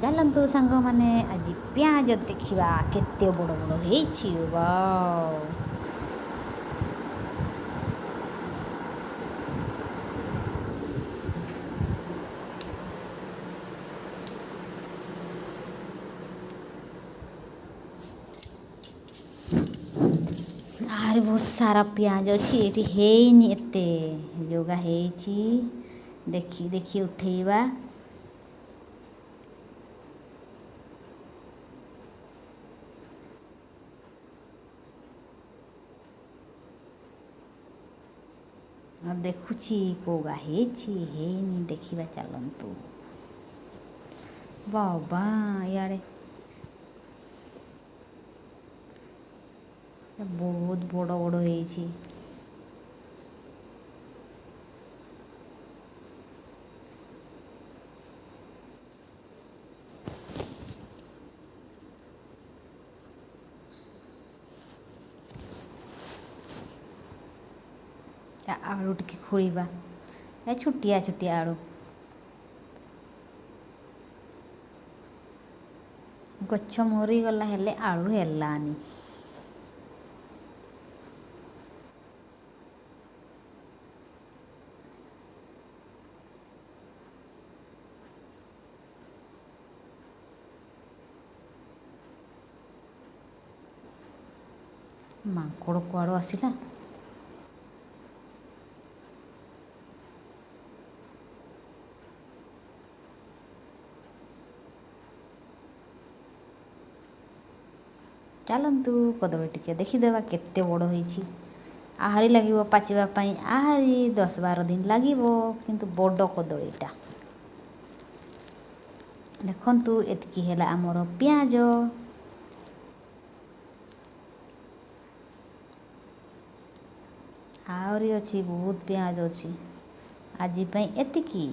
चलतु सांग मैंने आज पियाज देखा केते बड़ बड़ ହେଇଛି वाव। आरे बहुत सारा पियाज अच्छी ये ହେଇନି एते जोगा ହେଇଛି देखी देखी उठेଇବା। और देखुची कोगा ହେଇନି देखिबा चलतु बाबा यारे बहुत बड़ बड़ ହେଇଛି। आलू टिके खोलिबा ए छुटिया छुटिया आलू गछ मरी गला हेले आलू हेलानी। ମାଙ୍କଡ଼ କୁଆଡ଼ୁ ଆସିଲା। ଚାଲନ୍ତୁ କଦଳୀ ଟିକେ ଦେଖିଦେବା କେତେ ବଡ଼ ହେଇଛି। ଆହୁରି ଲାଗିବ ପାଚିବା ପାଇଁ ଆହୁରି 10-12 ଦିନ ଲାଗିବ କିନ୍ତୁ ବଡ଼ କଦଳୀଟା ଦେଖନ୍ତୁ। ଏତିକି ହେଲା ଆମର ପିଆଜ। ଆହୁରି ଅଛି ବହୁତ ପିଆଜ ଅଛି। ଆଜି ପାଇଁ ଏତିକି।